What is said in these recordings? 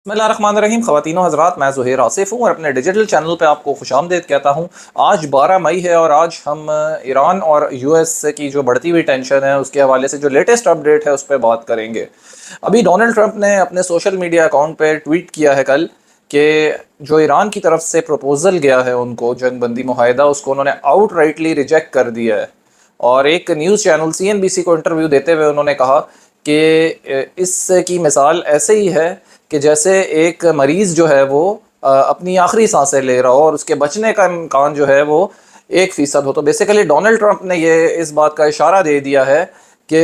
बिस्मिल्लाहिर्रहमानिर्रहीम। ख़वातीन और हज़रात, मैं ज़ुहैर आसिफ़ हूँ और अपने डिजिटल चैनल पे आपको खुशामदीद कहता हूँ। आज 12 मई है और आज हम ईरान और यूएस की जो बढ़ती हुई टेंशन है उसके हवाले से जो लेटेस्ट अपडेट है उस पर बात करेंगे। अभी डोनाल्ड ट्रंप ने अपने सोशल मीडिया अकाउंट पे ट्वीट किया है कल कि जो ईरान की तरफ से प्रपोज़ल गया है उनको जंग बंदी मुआहिदा, उसको उन्होंने आउट राइटली रिजेक्ट कर दिया है। और एक न्यूज़ चैनल सीएनबीसी को इंटरव्यू देते हुए उन्होंने कहा कि इसकी मिसाल ऐसे ही है कि जैसे एक मरीज़ जो है वो अपनी आखिरी सांसें ले रहा हो और उसके बचने का इम्कान जो है वो 1% हो। तो बेसिकली डोनाल्ड ट्रंप ने ये इस बात का इशारा दे दिया है कि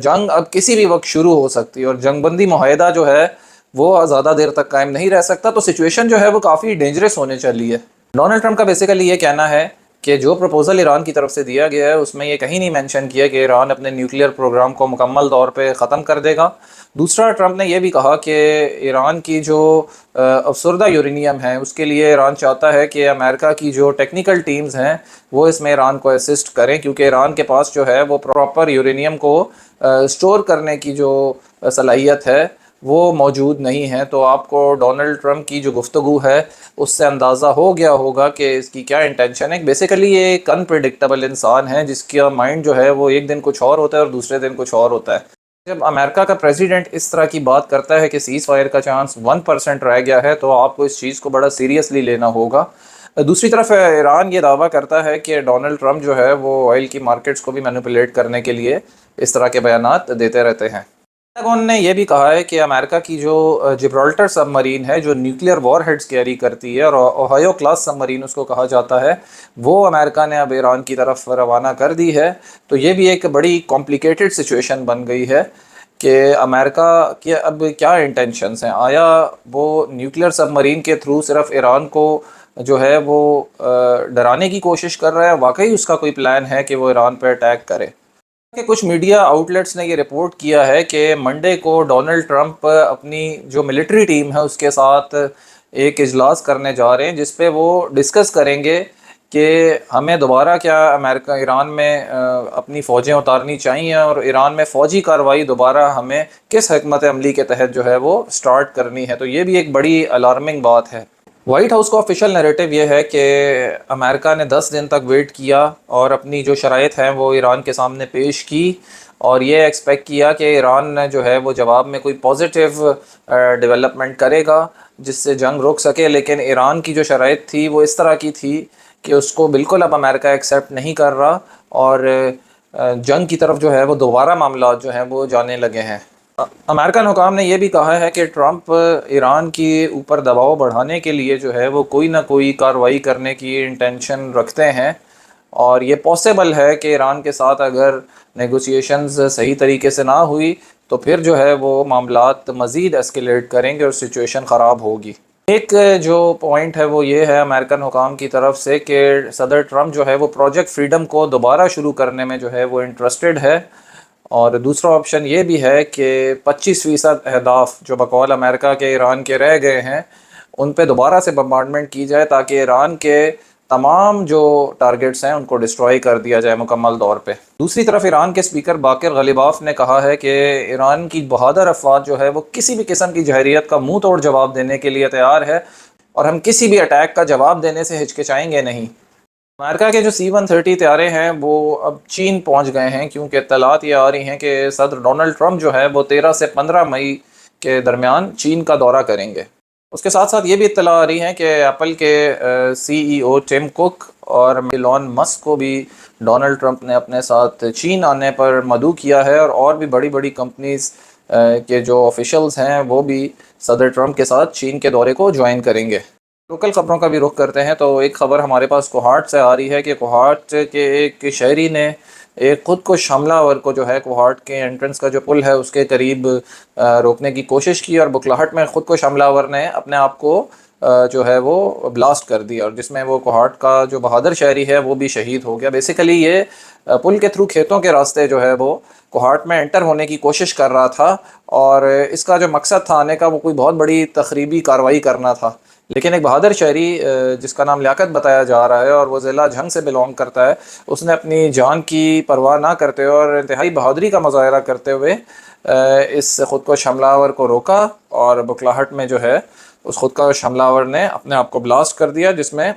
जंग अब किसी भी वक्त शुरू हो सकती है और जंग बंदी मुआहिदा जो है वो ज़्यादा देर तक कायम नहीं रह सकता। तो सिचुएशन जो है वो काफ़ी डेंजरस होने चली है। डोनाल्ड ट्रंप का बेसिकली ये कहना है कि जो प्रपोज़ल ईरान की तरफ से दिया गया है उसमें ये कहीं नहीं मेंशन किया कि ईरान अपने न्यूक्लियर प्रोग्राम को मुकम्मल तौर पे ख़त्म कर देगा। दूसरा, ट्रंप ने यह भी कहा कि ईरान की जो अफसरदा यूरेनियम है उसके लिए ईरान चाहता है कि अमेरिका की जो टेक्निकल टीम्स हैं वो इसमें ईरान को असिस्ट करें, क्योंकि ईरान के पास जो है वो प्रॉपर यूरेनियम को स्टोर करने की जो सलाहियत है वो मौजूद नहीं है। तो आपको डोनाल्ड ट्रंप की जो गुफ्तगू है उससे अंदाज़ा हो गया होगा कि इसकी क्या इंटेंशन है। बेसिकली ये एक अनप्रिडिक्टेबल इंसान है जिसका माइंड जो है वो एक दिन कुछ और होता है और दूसरे दिन कुछ और होता है। जब अमेरिका का प्रेसिडेंट इस तरह की बात करता है कि सीज़ फायर का चांस 1% रह गया है तो आपको इस चीज़ को बड़ा सीरियसली लेना होगा। दूसरी तरफ ईरान ये दावा करता है कि डोनाल्ड ट्रंप जो है वो ऑयल की मार्केट्स को भी मैनिपुलेट करने के लिए इस तरह के बयानात देते रहते हैं। पेंटागन ने यह भी कहा है कि अमेरिका की जो जिब्राल्टर सबमरीन है जो न्यूक्लियर वॉर हेड्स कैरी करती है और ओहायो क्लास सबमरीन उसको कहा जाता है, वो अमेरिका ने अब ईरान की तरफ रवाना कर दी है। तो ये भी एक बड़ी कॉम्प्लिकेटेड सिचुएशन बन गई है कि अमेरिका के अब क्या इंटेंशंस हैं। आया वो न्यूक्लियर सबमरीन के थ्रू सिर्फ ईरान को जो है वो डराने की कोशिश कर रहा है, वाकई उसका कोई प्लान है कि वो ईरान पर अटैक करे। कि कुछ मीडिया आउटलेट्स ने ये रिपोर्ट किया है कि मंडे को डोनाल्ड ट्रंप अपनी जो मिलिट्री टीम है उसके साथ एक इजलास करने जा रहे हैं जिस पे वो डिस्कस करेंगे कि हमें दोबारा क्या अमेरिका ईरान में अपनी फ़ौजें उतारनी चाहिए और ईरान में फ़ौजी कार्रवाई दोबारा हमें किस हिकमत अमली के तहत जो है वो स्टार्ट करनी है। तो ये भी एक बड़ी अलार्मिंग बात है। वाइट हाउस का ऑफिशियल नैरेटिव ये है कि अमेरिका ने 10 दिन तक वेट किया और अपनी जो शराइत हैं वो ईरान के सामने पेश की और ये एक्सपेक्ट किया कि ईरान ने जो है वो जवाब में कोई पॉजिटिव डेवलपमेंट करेगा जिससे जंग रुक सके। लेकिन ईरान की जो शराइत थी वो इस तरह की थी कि उसको बिल्कुल अब अमेरिका एक्सेप्ट नहीं कर रहा और जंग की तरफ जो है वो दोबारा मामला जो हैं वो जाने लगे हैं। अमेरिकन हुकाम ने यह भी कहा है कि ट्रंप ईरान के ऊपर दबाव बढ़ाने के लिए जो है वो कोई ना कोई कार्रवाई करने की इंटेंशन रखते हैं और ये पॉसिबल है कि ईरान के साथ अगर नेगोशिएशंस सही तरीके से ना हुई तो फिर जो है वो मामलात मज़ीद एस्केलेट करेंगे और सिचुएशन ख़राब होगी। एक जो पॉइंट है वो ये है अमेरिकन हुकाम की तरफ से कि सदर ट्रंप जो है वो प्रोजेक्ट फ्रीडम को दोबारा शुरू करने में जो है वो इंटरेस्टेड है। और दूसरा ऑप्शन ये भी है कि 25% अहदाफ जो बकौल अमेरिका के ईरान के रह गए हैं उन पे दोबारा से बम्बार्डमेंट की जाए ताकि ईरान के तमाम जो टारगेट्स हैं उनको डिस्ट्रॉय कर दिया जाए मुकम्मल तौर पे। दूसरी तरफ ईरान के स्पीकर बाकिर गलिबाफ ने कहा है कि ईरान की बहादुर अफवाज जो है वो किसी भी किस्म की जहरीत का मुंह तोड़ जवाब देने के लिए तैयार है और हम किसी भी अटैक का जवाब देने से हिचकिचाएंगे नहीं। अमेरिका के जो C-130 तैयारे हैं वो अब चीन पहुंच गए हैं क्योंकि इत्तलात ये आ रही हैं कि सदर डोनाल्ड ट्रंप जो है वो 13 से 15 मई के दरमियान चीन का दौरा करेंगे। उसके साथ साथ ये भी इत्तला आ रही है कि एप्पल के CEO टिम कुक और इलॉन मस्क को भी डोनाल्ड ट्रंप ने अपने साथ चीन आने पर मदऊ किया है और भी बड़ी बड़ी कंपनीज के जो ऑफिशियल्स हैं वो भी सदर ट्रंप के साथ चीन के दौरे को ज्वाइन करेंगे। लोकल ख़बरों का भी रुख करते हैं तो एक ख़बर हमारे पास कोहाट से आ रही है कि कोहाट के एक शहरी ने एक खुद को हमलावर को जो है कोहाट के एंट्रेंस का जो पुल है उसके करीब रोकने की कोशिश की और बुखलाहट में खुद को हमलावर ने अपने आप को जो है वो ब्लास्ट कर दिया और जिसमें वो कोहाट का जो बहादुर शहरी है वो भी शहीद हो गया। बेसिकली ये پل کے تھرو کھیتوں کے راستے جو ہے وہ کوہاٹ میں انٹر ہونے کی کوشش کر رہا تھا، اور اس کا جو مقصد تھا آنے کا وہ کوئی بہت بڑی تخریبی کارروائی کرنا تھا، لیکن ایک بہادر شہری جس کا نام لیاقت بتایا جا رہا ہے اور وہ ضلع جھنگ سے بلونگ کرتا ہے، اس نے اپنی جان کی پرواہ نہ کرتے ہوئے اور انتہائی بہادری کا مظاہرہ کرتے ہوئے اس خودکش حملہ آور کو روکا، اور بکلاہٹ میں جو ہے اس خودکش حملہ آور نے اپنے آپ کو بلاسٹ کر دیا، جس میں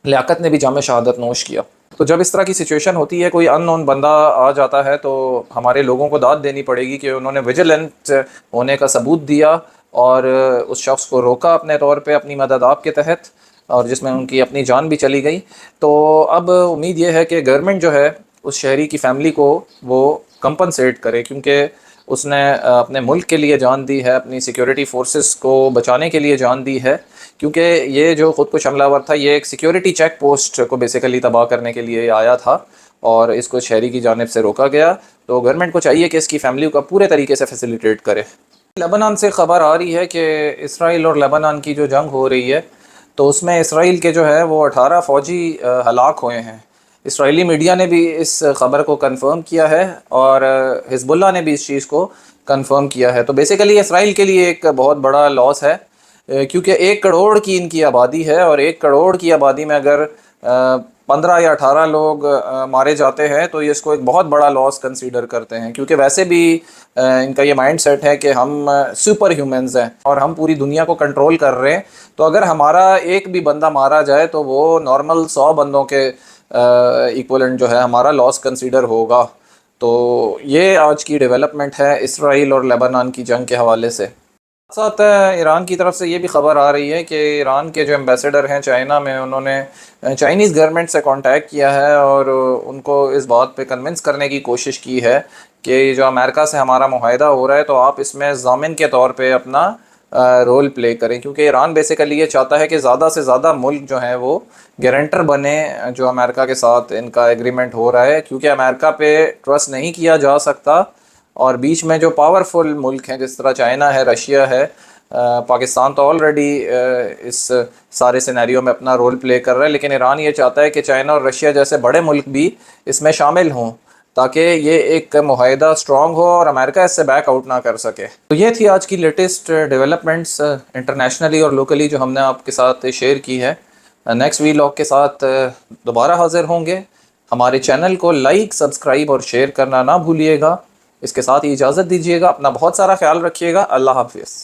لیاقت نے بھی جام شہادت نوش کیا۔ تو جب اس طرح کی سچویشن ہوتی ہے، کوئی ان نون بندہ آ جاتا ہے، تو ہمارے لوگوں کو داد دینی پڑے گی کہ انہوں نے ویجیلنٹ ہونے کا ثبوت دیا اور اس شخص کو روکا اپنے طور پہ اپنی مدد آپ کے تحت، اور جس میں ان کی اپنی جان بھی چلی گئی۔ تو اب امید یہ ہے کہ گورنمنٹ جو ہے اس شہری کی فیملی کو وہ کمپنسیٹ کرے، کیونکہ اس نے اپنے ملک کے لیے جان دی ہے، اپنی سیکیورٹی فورسز کو بچانے کے لیے جان دی ہے، کیونکہ یہ جو خودکش حملہ آور تھا یہ ایک سیکیورٹی چیک پوسٹ کو بیسیکلی تباہ کرنے کے لیے آیا تھا، اور اس کو شہری کی جانب سے روکا گیا۔ تو گورنمنٹ کو چاہیے کہ اس کی فیملی کو پورے طریقے سے فیسیلیٹیٹ کرے۔ لبنان سے خبر آ رہی ہے کہ اسرائیل اور لبنان کی جو جنگ ہو رہی ہے، تو اس میں اسرائیل کے جو ہے وہ 18 فوجی ہلاک ہوئے ہیں۔ اسرائیلی میڈیا نے بھی اس خبر کو کنفرم کیا ہے، اور حزب اللہ نے بھی اس چیز کو کنفرم کیا ہے۔ تو بیسیکلی اسرائیل کے لیے ایک بہت بڑا لاس ہے، کیونکہ 1 کروڑ کی ان کی آبادی ہے، اور 1 کروڑ کی آبادی میں اگر 15 یا 18 لوگ مارے جاتے ہیں تو یہ اس کو ایک بہت بڑا لاس کنسیڈر کرتے ہیں، کیونکہ ویسے بھی ان کا یہ مائنڈ سیٹ ہے کہ ہم سپر ہیومنز ہیں اور ہم پوری دنیا کو کنٹرول کر رہے ہیں، تو اگر ہمارا ایک بھی بندہ مارا جائے تو وہ نارمل 100 بندوں کے ایکولنٹ جو ہے ہمارا لاس کنسیڈر ہوگا۔ تو یہ آج کی ڈیولپمنٹ ہے اسرائیل اور لیبنان کی جنگ کے حوالے سے۔ ساتھ ایران کی طرف سے یہ بھی خبر آ رہی ہے کہ ایران کے جو ایمبیسیڈر ہیں چائنا میں، انہوں نے چائنیز گورنمنٹ سے کانٹیکٹ کیا ہے اور ان کو اس بات پہ کنونس کرنے کی کوشش کی ہے کہ یہ جو امریکہ سے ہمارا معاہدہ ہو رہا ہے تو آپ اس میں ضامن کے طور پہ اپنا رول پلے کریں، کیونکہ ایران بیسیکلی یہ چاہتا ہے کہ زیادہ سے زیادہ ملک جو ہیں وہ گارنٹر بنے جو امریکہ کے ساتھ ان کا ایگریمنٹ ہو رہا ہے، کیونکہ امریکہ پہ ٹرسٹ نہیں کیا جا سکتا، اور بیچ میں جو پاورفل ملک ہیں جس طرح چائنا ہے، رشیا ہے، پاکستان تو آلریڈی اس سارے سینیریو میں اپنا رول پلے کر رہا ہے، لیکن ایران یہ چاہتا ہے کہ چائنا اور رشیا جیسے بڑے ملک بھی اس میں شامل ہوں تاکہ یہ ایک معاہدہ سٹرونگ ہو اور امریکہ اس سے بیک آؤٹ نہ کر سکے۔ تو یہ تھی آج کی لیٹسٹ ڈیولپمنٹس انٹرنیشنلی اور لوکلی جو ہم نے آپ کے ساتھ شیئر کی ہے۔ نیکسٹ ویلاگ کے ساتھ دوبارہ حاضر ہوں گے۔ ہمارے چینل کو لائک، سبسکرائب اور شیئر کرنا نہ بھولیے گا۔ اس کے ساتھ ہی اجازت دیجیے گا، اپنا بہت سارا خیال رکھیے گا۔ اللہ حافظ۔